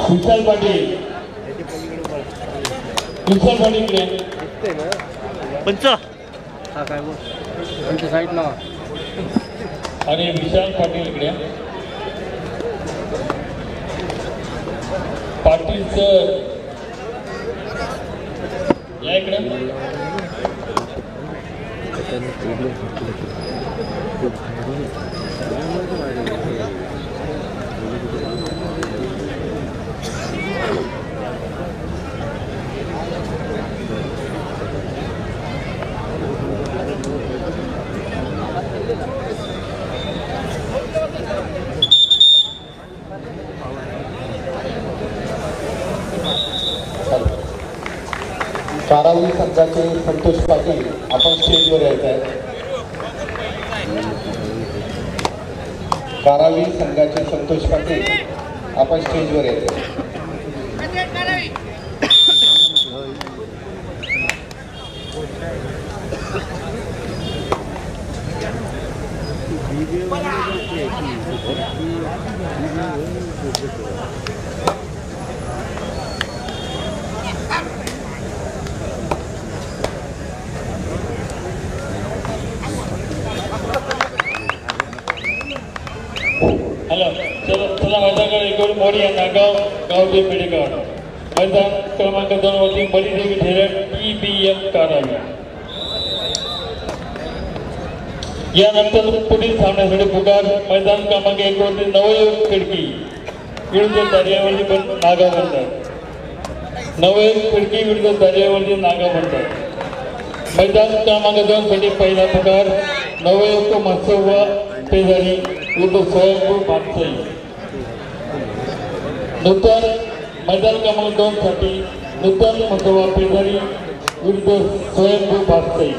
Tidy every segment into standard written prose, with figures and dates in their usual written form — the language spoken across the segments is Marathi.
विशाल पाटील पंच हा काय बोल पंच साईडला आणि विशाल पाटील इकडे पाटील सर या इकडे कारावी संघाचे संतोष पाटील आपण स्टेजवर यायचं आहे. कारावी संघाचे संतोष पाटील आपण स्टेजवर यायचं आहे. हॅलो चला माझ्याकडे एक मोडी आहे नागाव गावचे पेडेगाव मैदान क्रमांक 2 वरती बळीदेवी ठेरण TBM कारावी. यानंतर पुढील सामन्यासाठी पुकार मैदान क्रमांक 1 वरती नवयुग खिडकी विरुद्ध दर्यावरती पण नागाव म्हणतात. नवयुग खिडकी विरुद्ध दर्यावरती नागाव म्हणतात. मैदान क्रमांक 2 साठी पहिला पुकार नवयुग मत्सव पेजारी विरुद्ध स्वयंभू पाटसाई. नूतन मैदान क्रमांक 2 साठी नूतन मत्सव पेजारी विरुद्ध स्वयंभू पाटसाई.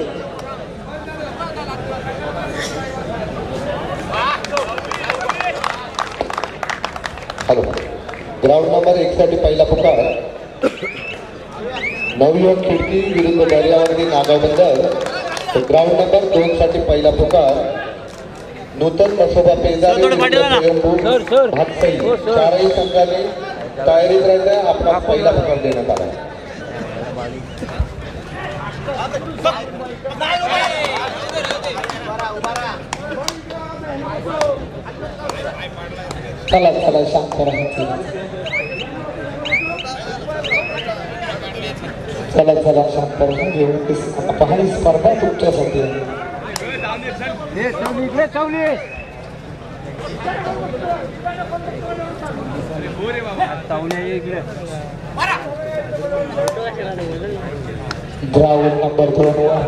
हॅलो ग्राउंड नंबर 1 साठी पहिला पुकार नवयुग खिडकी विरुद्ध दर्यावरती नागाव बंदर. ग्राउंड नंबर 2 साठी पहिला पुकार नूतन मसोबा पेजारी भातसाई. चारही संघाने तयारीत राहिल्या. आपला पहिला पुकार देण्यात आला. चला चला शांत राहा. चला चला शांत राहा. पहाडी स्पर्धा तुमच्यासाठी आहे. ग्राउंड नंबर 2 वर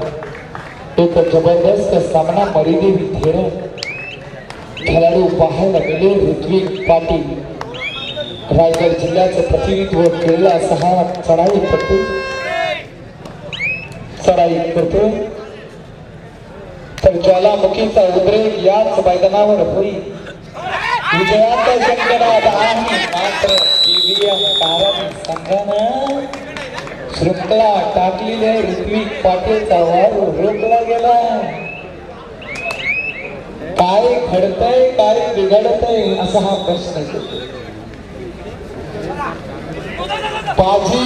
एक जबरदस्त सामना बळीदेवी ठेरण खेळाडू पाहायला गेले. ऋत्विक पाटील रायगड जिल्ह्याचं प्रतिनिधित्व केलेला असा चढाई करतो. तर ज्वालामुखीचा उद्रेक याच मैदानावर होईल. विजयाचा शंकरात आहे मात्र TBM कारावी संघानं शृंखला टाकलेल्या ऋत्विक पाटीलचा वार रोखला गेला. काय घडतंय काय बिघडतंय असा हा प्रश्न येतो. बाजी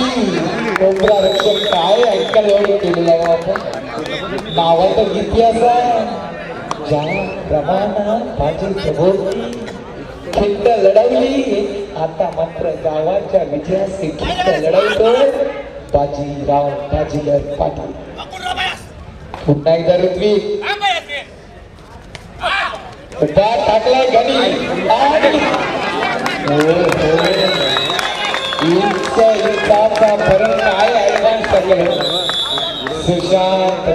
डोंगरा रक्षक काय ऐकायला एवढं केलेलं आहे आपण. नावाचं इतिहास ज्या प्रमाणात बाजीच्या भोवती खिंड लढवली. आता मात्र गावाच्या विजयाची खिंड लढवतो बाजीराव बाजीगर पाटील. पुन्हा एकदा ऋत्विक टाकलाय घरी फरक काय ऍडव्हान्स करले. सुशांत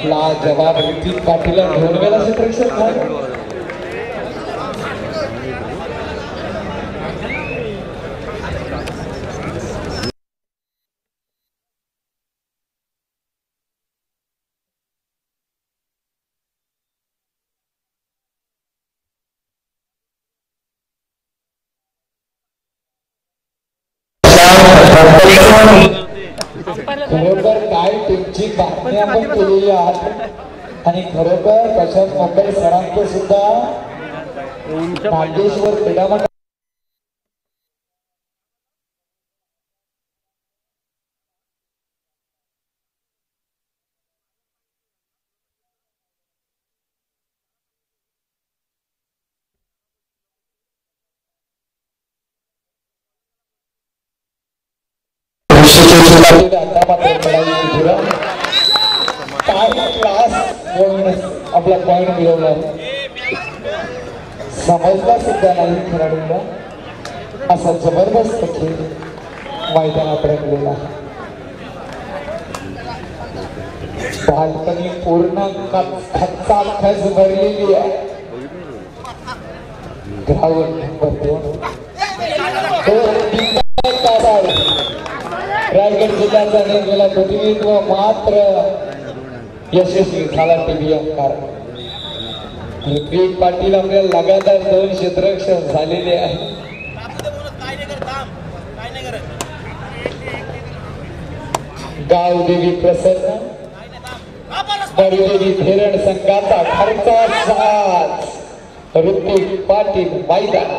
लाजवाब ऋत्विक पाटीलला घेऊन गेला प्रेक्षक झालं. खरोखर काय टीमची बातमी आपण केलेली आहात आणि खरोखर प्रशांत मुंबई सरांचे सुद्धा नागेश्वर क्रीडा आपला पॉइंट मिळवला समजला सुद्धा नाही खेळाडूंना असा जबरदस्त खेळ मैदानात रंगलेला बालपणी पूर्ण खच भरलेली आहे ग्राउंड नंबर 2 रायगड जिल्ह्याचा निर्मिला प्रतिनिधित्व मात्र यशस्वी झाला टीव्ही अंकार ऋत्विक पाटील आपल्याला लगातार 2 क्षेत्ररक्षण झालेले आहे गावदेवी प्रसन्न बडदेवी धेरण संघाचा घरचा साथ ऋत्विक पाटील मैदान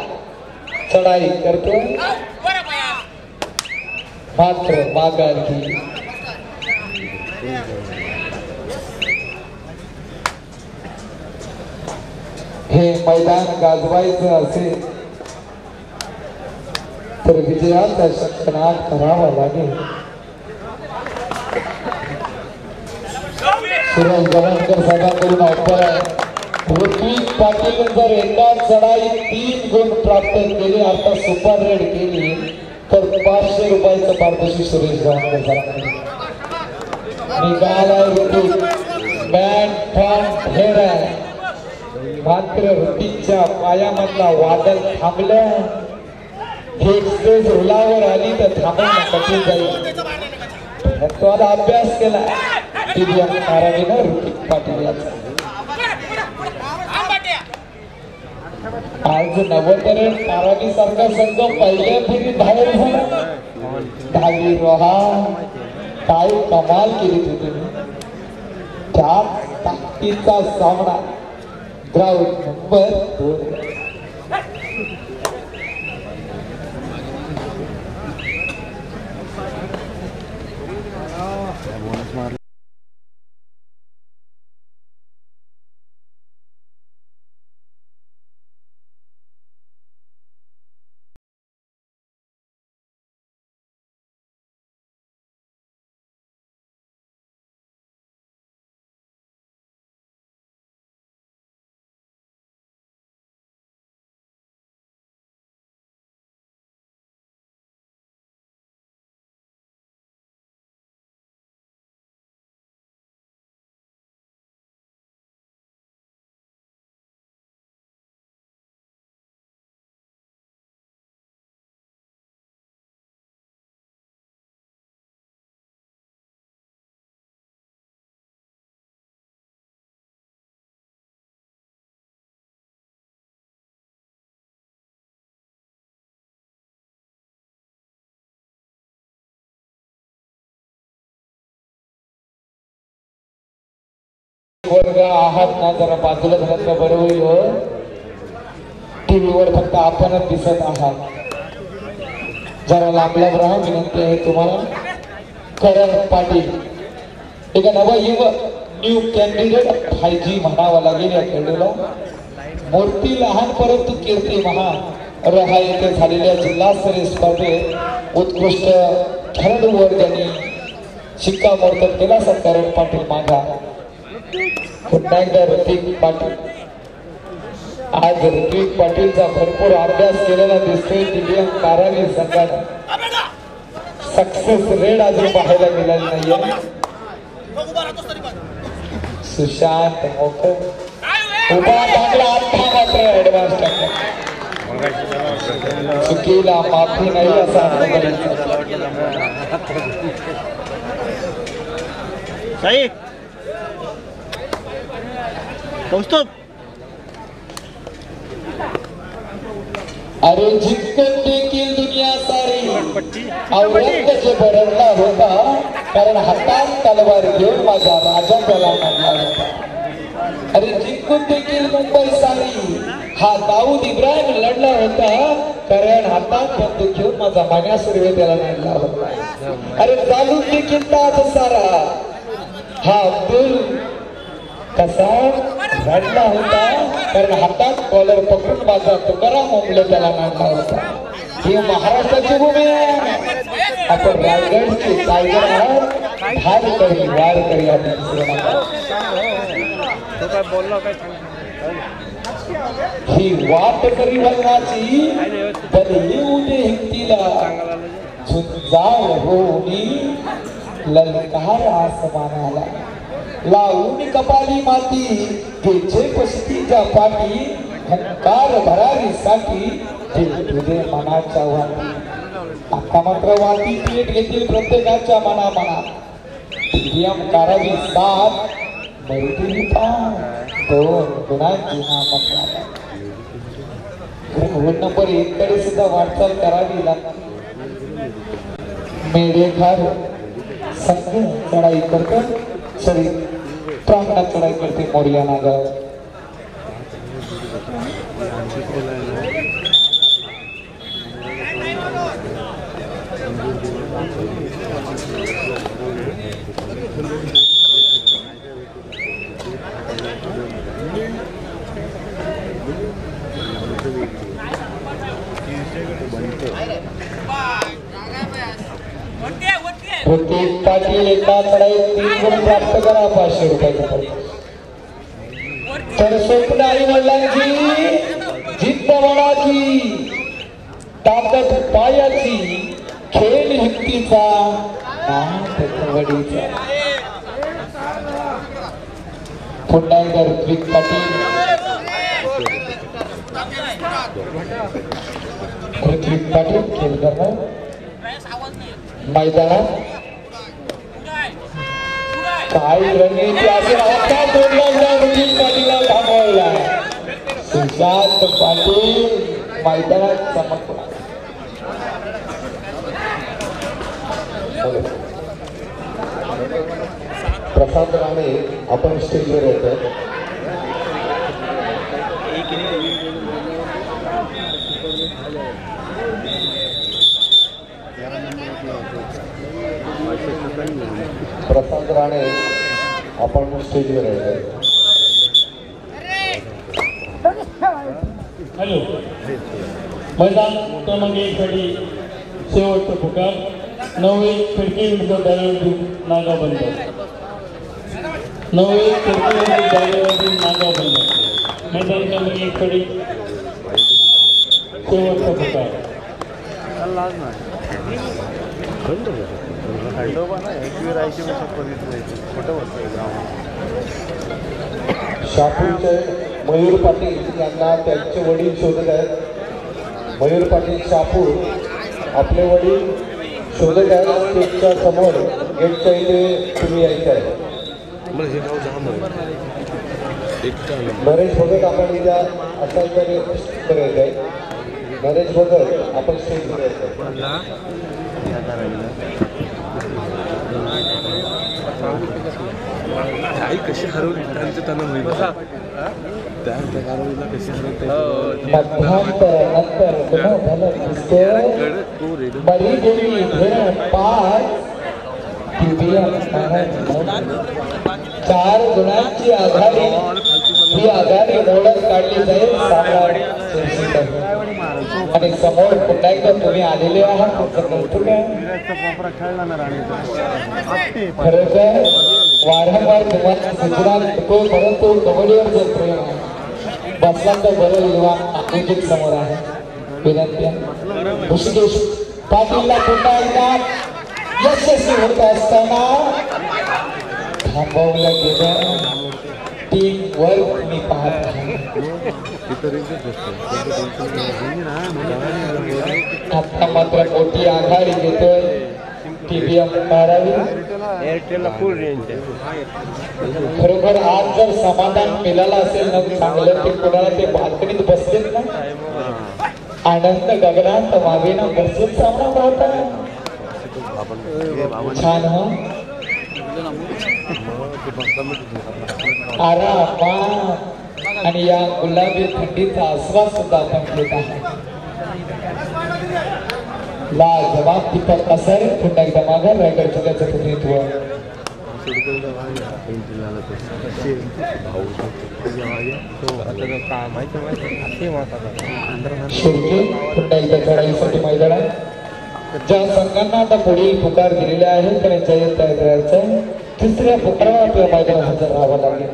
चढाई करतो मात्र माघार घेईल हे मैदान गाजवायचं असेल तर विजयाचा शतनाद करावा लागेल सुरेश गवणकर साहेबांकडून ऑफर आहे ऋत्विक पाटील जर एका चढाई 3 गुण प्राप्त केले आता सुपर रेड केली तर 500 रुपयाचं पारितोषिक सुरेश गवणकर साहेबांकडे निघाला ऋत्विक बॅट फ्रॉम हेड आहे मात्र ऋतिकच्या पायामधला वादळ थांबलं हे एक्सप्रेस रुलावर आली तर थांबवणं कठीण जाईल तो आता अभ्यास केला टीव्ही अंकाराने ऋतिक पाटील याचा आज नवतरण कारागी सारखा संघ पहिल्या फेरीत बाहेर झाला 10वी रोहा काय कमाल केली तुम्ही त्या ताकदीचा सामना ग्राउंड नंबर 2 वर्ग आहात ना जरा बाजूला झालं तर बरं होईल हो टीव्हीवर फक्त आपणच दिसत आहात जरा लांब लांब राहा विनंती आहे तुम्हाला करण पाटील एका नवा युवक न्यू कॅन्डिडेट 5G म्हणावा लागेल या खेळाडूला मूर्ती लहान परंतु कीर्ती महान रहा येथे झालेल्या जिल्हास्तरीय स्पर्धेत उत्कृष्ट खेळाडूवर ज्यांनी शिक्कामोर्तब केला असा करण पाटील मागा पुन्हा एकदा ऋतिक पाटील आज ऋतिक पाटीलचा भरपूर अभ्यास केलेला दिसतोय दिव्यांग कारागी संघाने सक्सेस रेड अजून पाहायला मिळाली नाहीये सुशांत मोकर उभा टाकला आता मात्र ऍडव्हान्स टाकला चुकीला माफी नाही असा अरे जिंकून देखील दुनिया सारी औरंगजेब भरडला होता कारण हातात तलवार घेऊन माझा राजा त्याला म्हणला होता. अरे जिंकून देखील मुंबई सारी हा दाऊद इब्राहिम लढला होता, कारण हातात बंदूक घेऊन माझा मान्या सुर्वे त्याला लढला होता. अरे चालून देखील ताज सारा हा अब्दुल कसा रडला होता, कारण हातात कॉलर पकडून माझा तुकाराम मुंबई त्याला लढला होता. ही महाराष्ट्राची भूमी आहे. आपण रायगडचे टायगर आहात. धार करी वार करी ही वाट करी वलनाची बदली उदे हिंतीला झुंजार होऊनी ललकार आसमानाला लावून कपाली माती गेचे पशतीच्या पाठी हंकार भरारीसाठी तुझे मनाच्या वाटी. आता मात्र वाटी पेट घेतील प्रत्येकाच्या मनामनात. करावी साथ मरुदी दोन गुणांची नामत नंबर 1 कडे सुद्धा वाटचाल करावी लागते. मेढेखार संघ चढाई करतात, सॉरी प्रांगणात चढाई करते मोर्या नागाव. प्रत्येक पाटील एका चढाईत 3 गुण प्राप्त करा 500 रुपये. तर स्वप्न आई वडिलांची, जिद्द मनाची, ताकद पायाची, खेळ हिमतीचा, नाद कवडीचा. पुन्हा एकदा ऋत्विक पाटील, ऋत्विक पाटील खेळ करणार मैदानात. काय रणनीती असेल आता बोलला ऋत्विक पाटीलला थांबवला. सुशांत पाटील मैदानात चमकला. प्रसाद राणे आपण स्टेजवर येतो. प्रसाद राणे आपण स्टेजवर येतो. हॅलो, मैदान क्रमांक 1 साठी शेवटचा पुकार. 9-1 खिडकी विरुद्ध डायवरती नागाव बंद. 9-1 खिडकी विरुद्ध डायवरती नागाव बंद. मैदान क्रमांक 1 साठी शेवटचा पुकार. शापूरचे मयूर पाटील यांना त्यांचे वडील शोधत आहेत. मयूर पाटील शापूर आपले वडील शोधत आहेत. स्टेजच्या समोर गेटच्या इथे तुम्ही यायचं आहे. नरेश भगत आपण इथं असाल तर करायचं आहे. नरेश भगत आपण स्टेजवर यायचं. आई कशी हरवली त्यांच्या त्यांना कशी चार गुणांची आघाडी, ही आघाडी मोडत काढली जाईल. आणि समोर पुन्हा एकदा तुम्ही आलेले आहात. कौतुक आहे. खरंच वारंवार तुम्हाला सूचना देतो, परंतु कबड्डीवर जर प्रेम आहे बसला तर बरं. युवा आयोजक समोर आहे. विनंती ऋषिकेश पाटीलला पुन्हा एकदा यशस्वी होत असताना थांबवलं गेलं. टीम वर्क मी पाहत आहे. आता मात्र मोठी आघाडी घेतोय TVM बारावी. खरोखर आज जर समाधान मिळालं असेल ना चांगलं, ते कोणाला ते बाल्कनीत बसलेत ना आनंद गगनात वावेना बसून सामना पाहता. छान. आराम आणि या गुलाबी थंडीचा आस्वाद सुद्धा आपण घेत आहोत. लाजवाब दीपक असर पुन्हा एकदा माघार रायगड जिल्ह्याचं प्रतिनिधित्व. शेवटी पुन्हा एकदा चढाईसाठी मैदानात ज्या संघांना आता पुढील पुकार दिलेले आहे त्याने जयंत तयार करायचं आहे. तिसऱ्या पुकारावर आपल्या मैदानात हजर राहावं लागेल.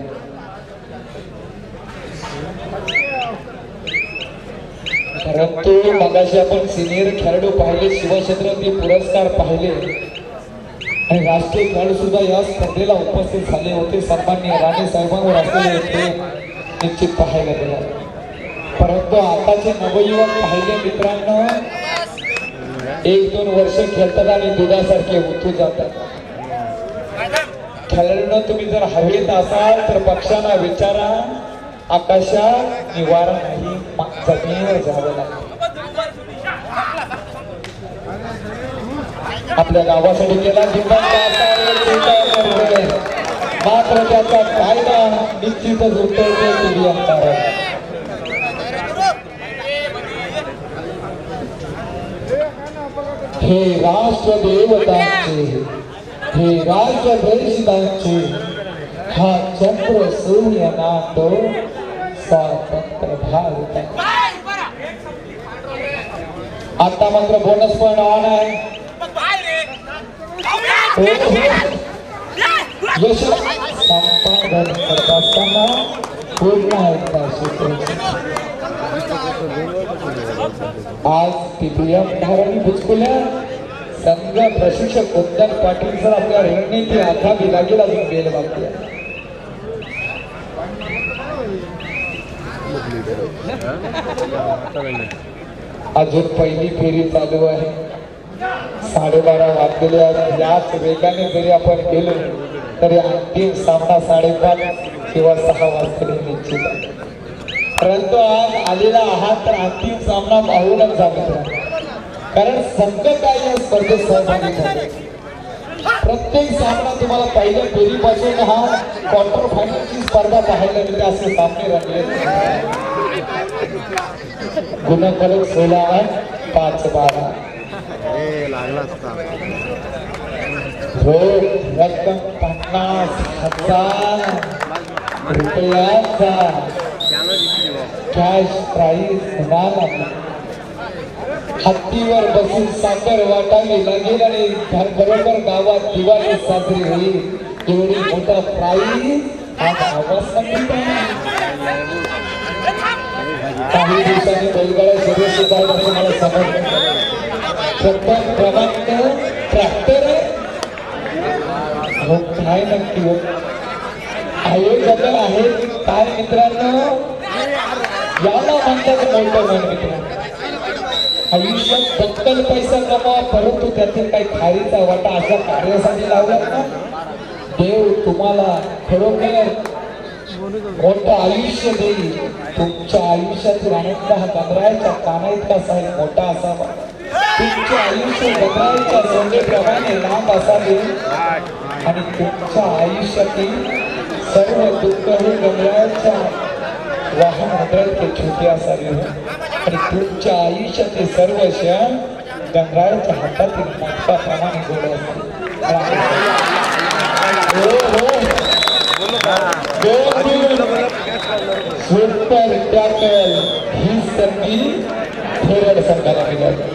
परंतु मगाशी आपण सिनियर खेळाडू पाहिले, शिवछत्रपती पुरस्कार पाहिले आणि राष्ट्रीय खेळाडू सुद्धा या स्पर्धेला उपस्थित झाले होते. सन्माननीय राणे साहेबांवर असलेले प्रेम निश्चित पाहायला मिळाले. परंतु आताचे नवयुवक पाहिले मित्रांनो, 1-2 वर्ष खेळतात आणि दुधासारखे उतू जातात. खेळाडूंना तुम्ही जर हवेत असाल तर पक्षांना विचारा, आकाशात निवारा नाही, जमिनीवर जावं लागतं. आपल्या गावासाठी गेला मात्र त्याचा कायदा निश्चितच उतरते तुम्ही अंतर. हे राष्ट्र देवतांचे, हे राष्ट्र देशदांचे, हा चंद्र सूर्य नातो स्वातंत्र्य भारत. आता मात्र बोनस पण ऑन आहे. यश संपादन करत असताना पूर्ण एकदा आज TPM धारावी बुचकुल्या संघ प्रशिक्षक कुंदन पाटील सर आपल्या रणनीती आखावी लागेल अजून गेले बाकी आहे. अजून पहिली फेरी चालू आहे. 12:30 वाजलेले आहेत. याच वेगाने जरी आपण गेलो तरी अंतिम सामना 5:30 किंवा 6 वाजता निश्चित आहे. परंतु आज आलेला आहात तर अंतिम सामना पाहूनच जावं, कारण संघ काही या स्पर्धेत सहभागी झाले. प्रत्येक सामना तुम्हाला पहिल्या फेरीपासून हा क्वार्टर फायनलची स्पर्धा पाहायला मिळते. असे सामने रंगले. गुणफलक 16 5-12 रक्कम 50,000 रुपयाचा कॅश प्राईज मिळाला. हत्तीवर बसून साखर वाटावी लागेल आणि बरोबर गावात दिवाळी साजरी होईल. एवढी मोठा प्राईज आज आवाज काही दिवसांनी बैलगाड्या शरीर सुधारत असं मला समजलं. प्रथम क्रमांक ट्रॅक्टर हो काय नक्की हो आयोजक आहे काय मित्रांनो, याला म्हणतात मोठं मन. मित्रांनो आयुष्यात दक्कल पैसा कमावा परंतु त्यातील काही खारीचा वाटा अशा कार्यासाठी लावला ना, देव तुम्हाला खरोखर मोठं आयुष्य देईल. तुमच्या आयुष्यातील आनंद हा गंधराच्या काना इतका मोठा असावा. तुमचे आयुष्य गंधराच्या सोंडेप्रमाणे लांब असावे आणि तुमच्या आयुष्यातील सर्व दुःख हे गंधराच्या वाहनाद्वारे छोटे असावे आणि तुमच्या आयुष्याचे सर्व क्षण गंधराच्या हातातील मोठ्याप्रमाणे गोड असते. सुपर टॅकल ही संधी खेळ संघाला मिळाली.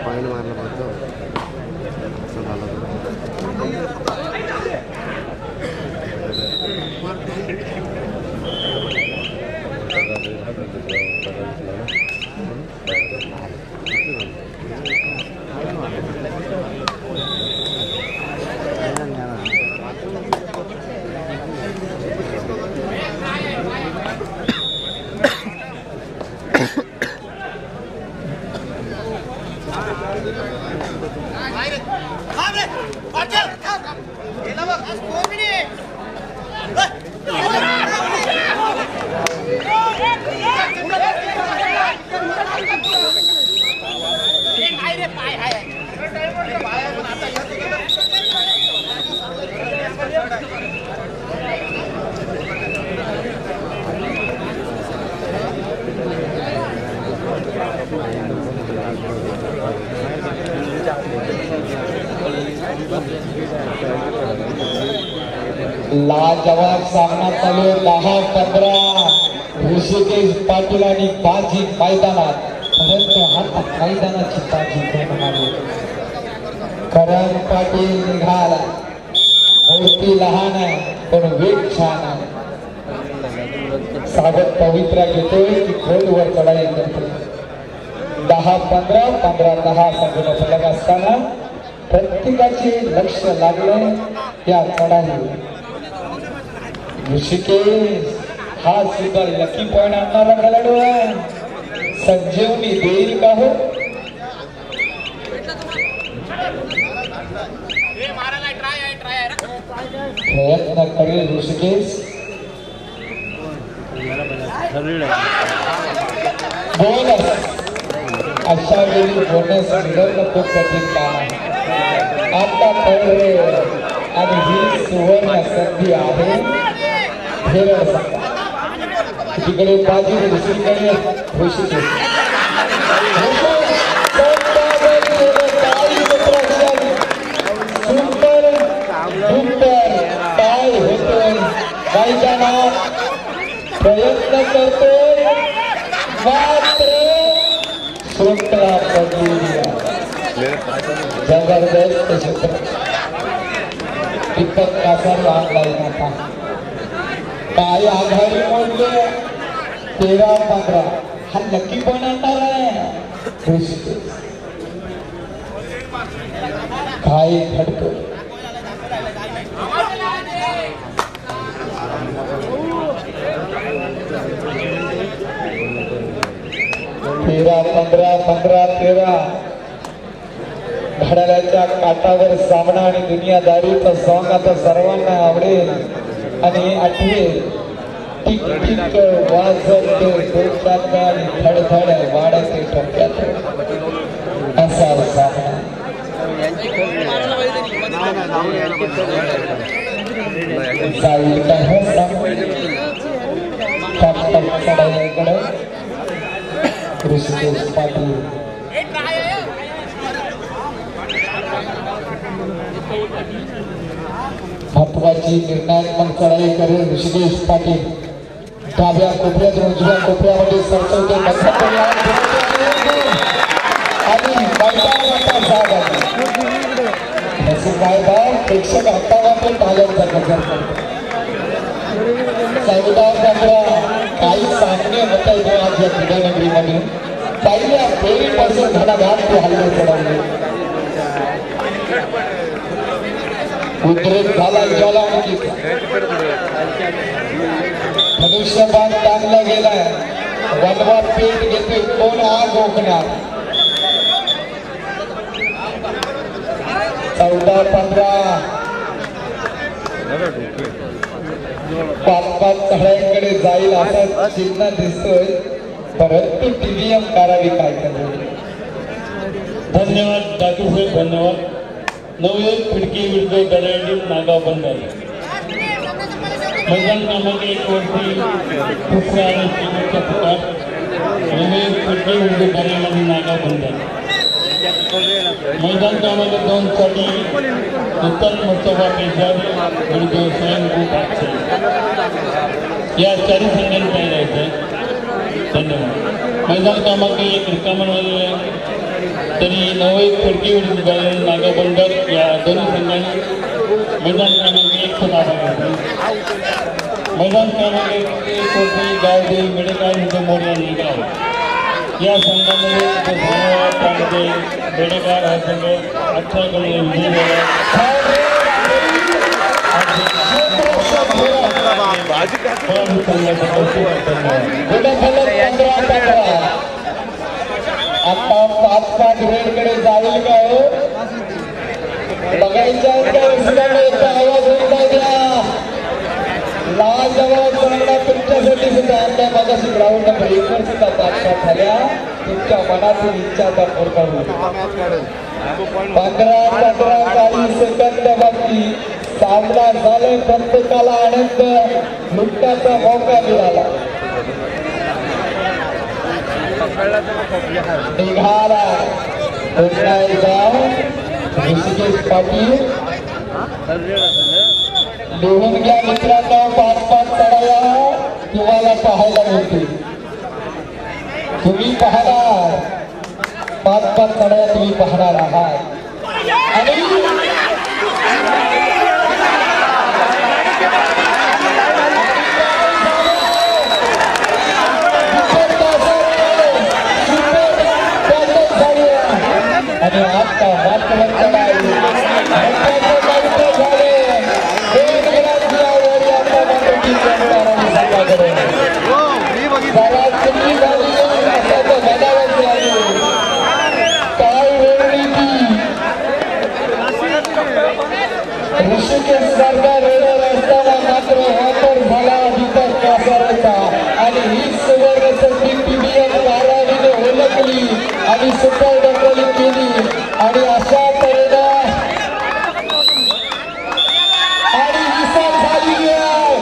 पॉइंट मारला पडतो लाजवाब सामना चालू आहे. 10-15 ऋषिकेश पाटील आणि बाजी मैदानात, परंतु आता मैदानाची बाजी कोण आली? करण पाटील निघाला. मूर्ती लहान आहे पण वेग छान आहे. सावध पवित्रा घेतोय की खोलवर चढाई करतोय. 10-15 15-10 संपूर्ण फलक असताना प्रत्येकाचे लक्ष लागले या चढाईवर. ऋषिकेश हा सुद्धा लकी पॉइंट आणणारा खेळाडू आहे. संजीवनी देईल का हो? प्रयत्न करेल ऋषिकेश. बोनस अशा वेळी बोनस मिळवणं खूप कठीण काम आहे. आता पहिले आणि ही सुवर्ण संधी आहे. तिकडे बाजी दुसरीकडे ऋषिकेश. सुंदर सुंदर काय होतोय मैदानात. प्रयत्न करतोय मात्र शृंखला पडली. जबरदस्त क्षेत्र. दीपक कासार ऑनलाईन आता काय आघाडी मोडले. 13-15 हा नक्की पण आणणार आहे. काय खडक 13-15 घड्याळाच्या काटावर सामना आणि दुनियादारीचं सॉंग आता सर्वांना आवडेल आणि आठवेल. टिक टिक वाजते डोक्यात आणि धडधड वाढते डोक्यात असा सामना. जाईल का हा सामना चढाईकडे. ऋषिकेश पाटील महत्वाची निर्णायक चढाई करेल. ऋषिकेश पाटील डाव्या कोपऱ्यात उजव्या कोपऱ्यामध्ये सरकवते आणि मैदानाचा जाग आहे. प्रेक्षक हातावापर घालत जातात. 14-15 काही सामने होत आहेत आज या क्रीडानगरीमध्ये. पहिल्या फेरीपासून घणाघात ते हल्ले चढवले. उद्रेक झाला ज्वालामुखीचा. मनुष्यबाण ताणला गेलाय. वनवा पेट घेतोय. कोण आग ओकणार? 14-15 5-5 चढाईकडे जाईल असा चिन्ह दिसतोय. परंतु टीव्हीएम करावी काय करेल. धन्यवाद दादू साहेब, धन्यवाद. नवयुवक खिडकी विरुद्ध दरेडी नागाव बंदर. मैदान क्रमांक 1 वरती दुसरा आणि शेवटचा पुकार. नवयुवक खिडकी विरुद्ध दरेडी नागाव बंदर. मैदान क्रमांक 2 साठी नूतन मुस्तफा पेशवार विरुद्ध स्वयंभू भागसे या चारी संघांनी तयार आहेत. धन्यवाद. मैदान क्रमांक 1 रिकामं झालेलं आहे तरी नवई खडकी विरुद्ध नागाबंदर या दोन्ही संघांनी मैदान क्रमांक 1 चा ताबा घेतला. मैदान क्रमांक 1 वरती गावदेवी मेडेकाळ विरुद्ध मोर्या निघाव या संघामध्ये त्यामध्ये बेडेकार हा संघ 18 कडे विजयी झाला. आता 5-5 रेडकडे जाईल का हो बघायच्या आवाज होता द्या लाल जवळ चांगला तुमच्यासाठी सुद्धा आता मागाशी ग्राउंड नंबर 1 वर सुद्धा बातम्या झाल्या. तुमच्या मनातील इच्छाचा पूर्ण होईल. 15-15 सेकंद बाकी सामना झाले. प्रत्येकाला आनंद लुटण्याचा मौका मिळाला. निघाला पुन्हा एकदा ऋषिकेश पाटील. लिहून घ्या मित्रांनो 5-5 तळ्या तुम्हाला पाहायला मिळतील. तुम्ही पाहणार 5-5 तळ्या तुम्ही पाहणार आहात. आणि आता मात्र ऋषिकेश सरकार रेडर असताना मात्र वापर झाला दीपक कासाराचा आणि ही सुवर्ण संधी पीबीएम कालावधीने ओळखली आणि सुपर डबल केली आणि अशा तऱ्हेने आणि विसाल झाली आहे.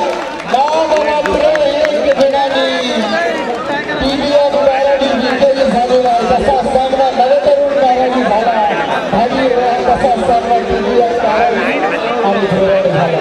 नाम मात्र एक जणांनी पीबीएम कालावधी विजयी झालेला आहे. जसा सामना नवतरुण कालावधी झाला भाजी तसा सामना पीबीएम कालावधी आणि धोरण झाला.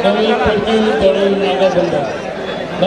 नवी खडकी विरुद्ध नागाबंदर